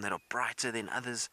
that are brighter than others.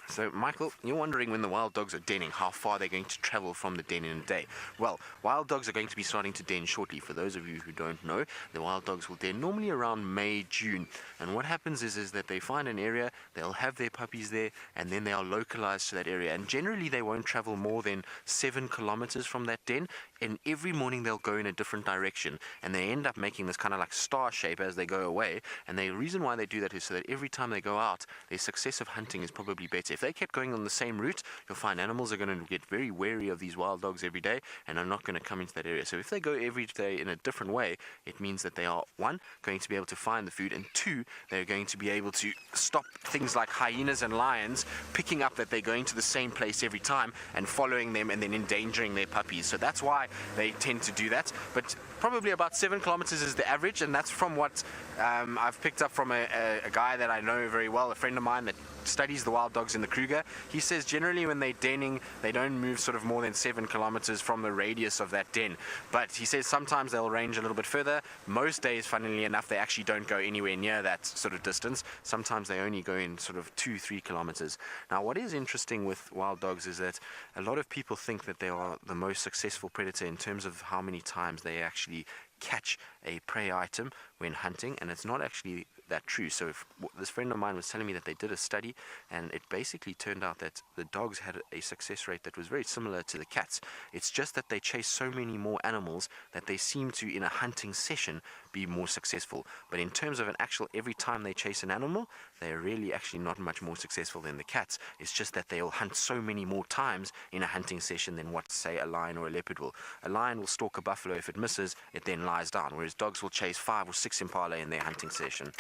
So, Michael, you're wondering when the wild dogs are denning, how far they're going to travel from the den in a day. Well, wild dogs are going to be starting to den shortly. For those of you who don't know, the wild dogs will den normally around May, June. And what happens is that they find an area, they'll have their puppies there, and then they are localized to that area. And generally, they won't travel more than 7 kilometers from that den. And every morning, they'll go in a different direction. And they end up making this kind of like star shape as they go away. And the reason why they do that is so that every time they go out, their success of hunting is probably better. If they kept going on the same route, you'll find animals are going to get very wary of these wild dogs every day and are not going to come into that area. So if they go every day in a different way, it means that they are, 1, going to be able to find the food, and 2, they're going to be able to stop things like hyenas and lions picking up that they're going to the same place every time and following them and then endangering their puppies. So that's why they tend to do that. But probably about 7 kilometers is the average, and that's from what I've picked up from a guy that I know very well, a friend of mine that studies the wild dogs in the Kruger. He says generally when they're denning, they don't move sort of more than 7 kilometers from the radius of that den. But he says sometimes they'll range a little bit further. Most days, funnily enough, they actually don't go anywhere near that sort of distance. Sometimes they only go in sort of 2-3 kilometers. Now, what is interesting with wild dogs is that a lot of people think that they are the most successful predator in terms of how many times they actually catch a prey item when hunting, and it's not actually that true. So this friend of mine was telling me that they did a study, and it basically turned out that the dogs had a success rate that was very similar to the cats. It's just that they chase so many more animals that they seem to, in a hunting session, be more successful. But in terms of an actual, every time they chase an animal, they're really actually not much more successful than the cats. It's just that they'll hunt so many more times in a hunting session than what, say, a lion or a leopard will. A lion will stalk a buffalo. If it misses, it then lies down, whereas dogs will chase 5 or 6 impala in their hunting session.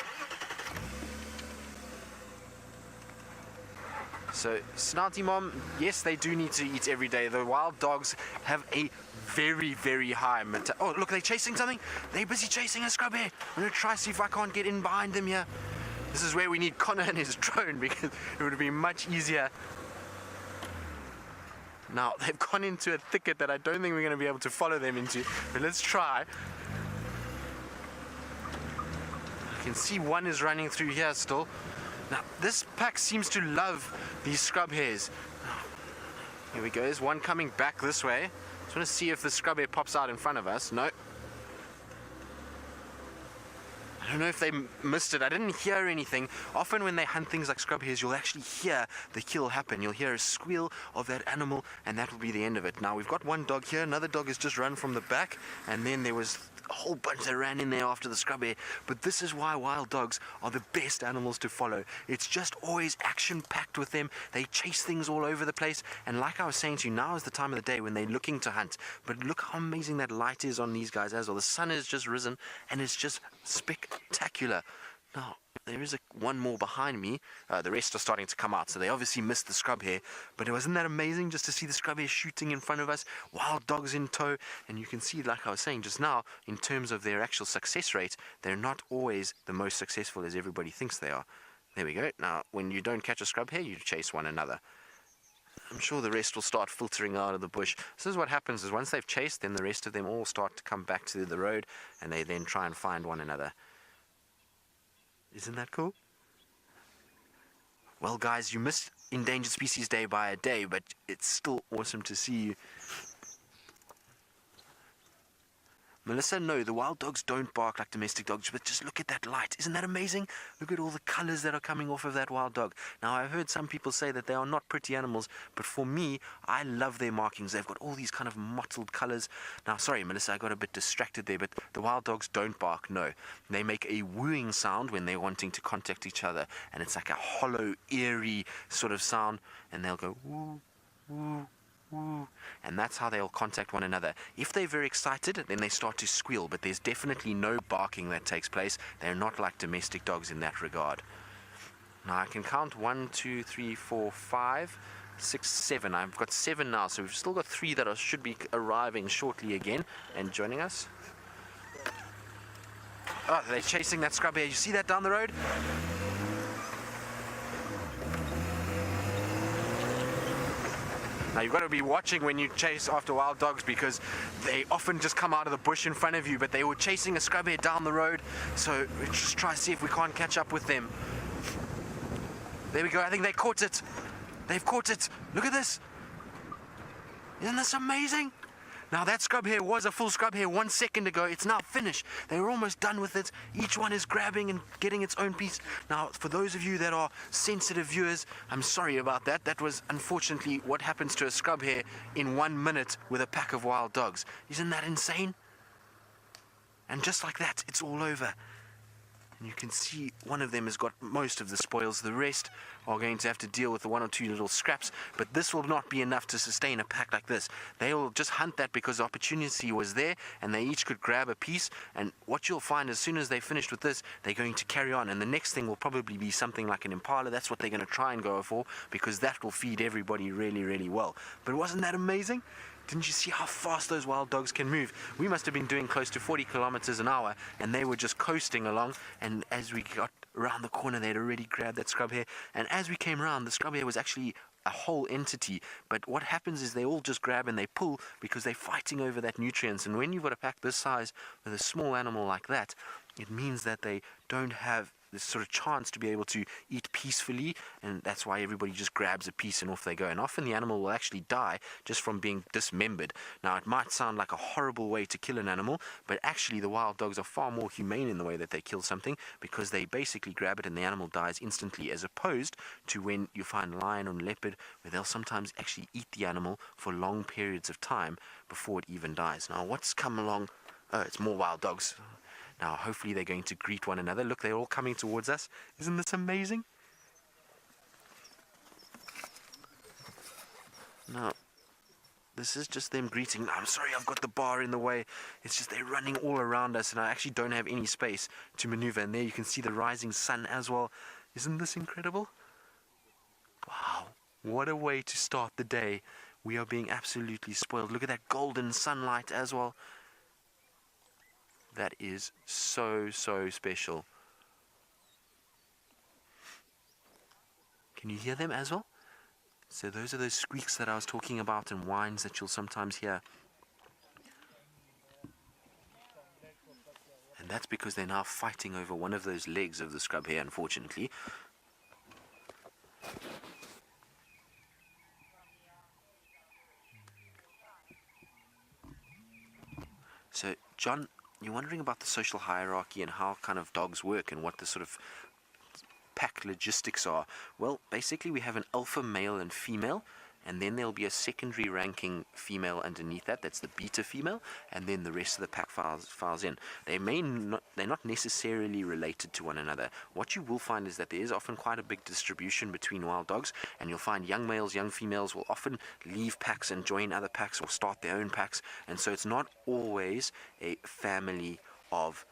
So, Snouty Mom, yes, they do need to eat every day. The wild dogs have a very, very high oh, look, they're chasing something. They're busy chasing a scrub hare. I'm going to try to see if I can't get in behind them here. This is where we need Connor and his drone, because it would be much easier. Now, they've gone into a thicket that I don't think we're going to be able to follow them into, but let's try. I can see one is running through here still. Now, this pack seems to love these scrub hares. Here we go. There's one coming back this way. Just want to see if the scrub hare pops out in front of us. No. I don't know if they missed it. I didn't hear anything. Often when they hunt things like scrub hares, you'll actually hear the kill happen. You'll hear a squeal of that animal, and that will be the end of it. Now, we've got one dog here. Another dog has just run from the back, and then there was a whole bunch that ran in there after the scrub hare. But this is why wild dogs are the best animals to follow. It's just always action-packed with them. They chase things all over the place. And like I was saying to you, now is the time of the day when they're looking to hunt. But look how amazing that light is on these guys as well. The sun has just risen, and it's just spectacular. Now, there is one more behind me. The rest are starting to come out, so they obviously missed the scrub hare. But wasn't that amazing just to see the scrub hare shooting in front of us, wild dogs in tow? And you can see, like I was saying just now, in terms of their actual success rate, they're not always the most successful as everybody thinks they are. There we go. Now, when you don't catch a scrub hare, you chase one another. I'm sure the rest will start filtering out of the bush. This is what happens, is once they've chased, then the rest of them all start to come back to the road, and they then try and find one another. Isn't that cool? Well, guys, you missed Endangered Species Day by a day, but it's still awesome to see you. Melissa, no, the wild dogs don't bark like domestic dogs, but just look at that light. Isn't that amazing? Look at all the colors that are coming off of that wild dog. Now, I've heard some people say that they are not pretty animals, but for me, I love their markings. They've got all these kind of mottled colors. Now, sorry, Melissa, I got a bit distracted there, but the wild dogs don't bark, no. They make a wooing sound when they're wanting to contact each other, and it's like a hollow, eerie sort of sound, and they'll go woo, woo, woo, and that's how they'll contact one another. If they're very excited, then they start to squeal, but there's definitely no barking that takes place. They're not like domestic dogs in that regard. Now I can count 1, 2, 3, 4, 5, 6, 7. I've got 7 now, so we've still got 3 that should be arriving shortly again and joining us. Oh, they're chasing that scrub hare. You see that down the road? Now you've got to be watching when you chase after wild dogs, because they often just come out of the bush in front of you, but they were chasing a scrub hare down the road, so let's just try to see if we can't catch up with them. There we go, I think they caught it. They've caught it. Look at this. Isn't this amazing? Now that scrub hare was a full scrub hare 1 second ago. It's now finished. They were almost done with it. Each one is grabbing and getting its own piece. Now, for those of you that are sensitive viewers, I'm sorry about that. That was unfortunately what happens to a scrub hare in 1 minute with a pack of wild dogs. Isn't that insane? And just like that, it's all over. And you can see one of them has got most of the spoils. The rest are going to have to deal with the 1 or 2 little scraps. But this will not be enough to sustain a pack like this. They will just hunt that because the opportunity was there and they each could grab a piece. And what you'll find, as soon as they're finished with this, they're going to carry on. And the next thing will probably be something like an impala. That's what they're going to try and go for, because that will feed everybody really, really well. But wasn't that amazing? Didn't you see how fast those wild dogs can move? We must have been doing close to 40 kilometers an hour, and they were just coasting along. And as we got around the corner, they'd already grabbed that scrub hare. And as we came around, the scrub hare was actually a whole entity. But what happens is they all just grab and they pull because they're fighting over that nutrients. And when you've got a pack this size with a small animal like that, it means that they don't have this sort of chance to be able to eat peacefully, and that's why everybody just grabs a piece and off they go. And often the animal will actually die just from being dismembered. Now, it might sound like a horrible way to kill an animal, but actually the wild dogs are far more humane in the way that they kill something, because they basically grab it and the animal dies instantly, as opposed to when you find lion or leopard, where they'll sometimes actually eat the animal for long periods of time before it even dies. Now, what's come along? Oh, it's more wild dogs. Now, hopefully they're going to greet one another. Look, they're all coming towards us. Isn't this amazing? Now, this is just them greeting. I'm sorry, I've got the bar in the way. It's just they're running all around us, and I actually don't have any space to maneuver. And there you can see the rising sun as well. Isn't this incredible? Wow, what a way to start the day. We are being absolutely spoiled. Look at that golden sunlight as well. That is so, so special. Can you hear them as well? So those are those squeaks that I was talking about, and whines that you'll sometimes hear. And that's because they're now fighting over one of those legs of the scrub hare, unfortunately. So, John, you're wondering about the social hierarchy and how kind of dogs work and what the sort of pack logistics are. Well, basically we have an alpha male and female, and then there'll be a secondary ranking female underneath that. That's the beta female, and then the rest of the pack files in. They're not necessarily related to one another. What you will find is that there is often quite a big distribution between wild dogs, and you'll find young males, young females will often leave packs and join other packs or start their own packs, and so it's not always a family of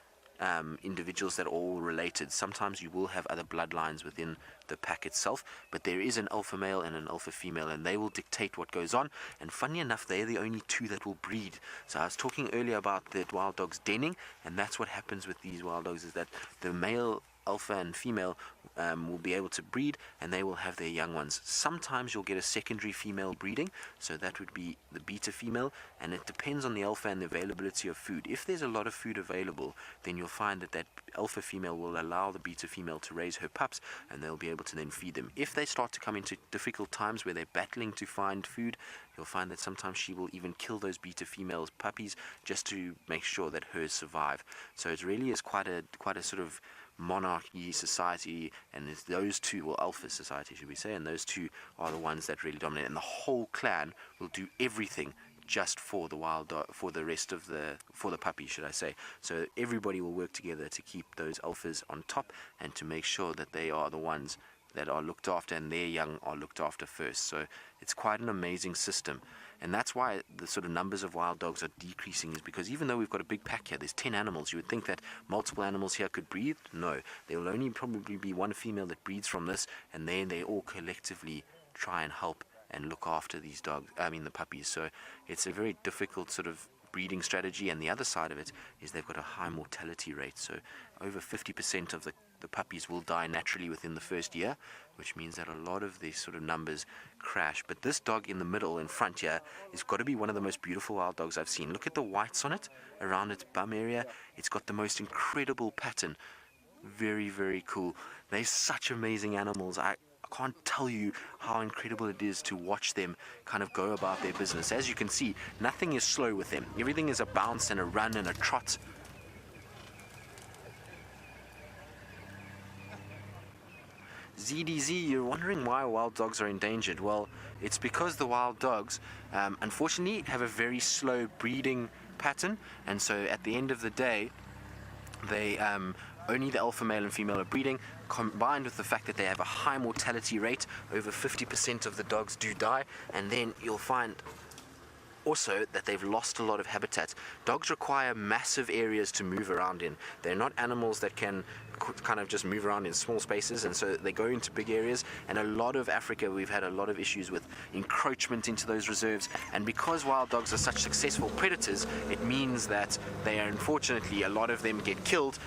individuals that are all related. Sometimes you will have other bloodlines within the pack itself, but there is an alpha male and an alpha female, and they will dictate what goes on. And funny enough, they're the only two that will breed. So I was talking earlier about the wild dogs denning, and that's what happens with these wild dogs, is that the male alpha and female will be able to breed, and they will have their young ones. Sometimes you'll get a secondary female breeding, so that would be the beta female, and it depends on the alpha and the availability of food. If there's a lot of food available, then you'll find that alpha female will allow the beta female to raise her pups, and they'll be able to then feed them. If they start to come into difficult times where they're battling to find food, you'll find that sometimes she will even kill those beta females puppies just to make sure that hers survive. So it really is quite a sort of monarchy society, and it's those two, well, alpha society should we say, and those two are the ones that really dominate, and the whole clan will do everything just for the wild dog, for the puppies, should I say. So everybody will work together to keep those alphas on top and to make sure that they are the ones that are looked after and their young are looked after first. So it's quite an amazing system. And that's why the sort of numbers of wild dogs are decreasing, is because even though we've got a big pack here, there's 10 animals, you would think that multiple animals here could breed. No, there will only probably be one female that breeds from this, and then they all collectively try and help and look after these dogs, the puppies. So it's a very difficult sort of breeding strategy, and the other side of it is they've got a high mortality rate. So over 50% of the puppies will die naturally within the first year, which means that a lot of these sort of numbers crash. But this dog in the middle, in front here, is got to be one of the most beautiful wild dogs I've seen. Look at the whites on it, around its bum area. It's got the most incredible pattern. Very, very cool. They're such amazing animals. I can't tell you how incredible it is to watch them kind of go about their business. As you can see, nothing is slow with them. Everything is a bounce and a run and a trot. ZDZ, you're wondering why wild dogs are endangered. Well, it's because the wild dogs, unfortunately, have a very slow breeding pattern, and so at the end of the day, they only the alpha male and female are breeding, combined with the fact that they have a high mortality rate. Over 50% of the dogs do die, and then you'll find also that they've lost a lot of habitat. Dogs require massive areas to move around in. They're not animals that can kind of just move around in small spaces, and so they go into big areas. And a lot of Africa, we've had a lot of issues with encroachment into those reserves, and because wild dogs are such successful predators, it means that they are, unfortunately, a lot of them get killed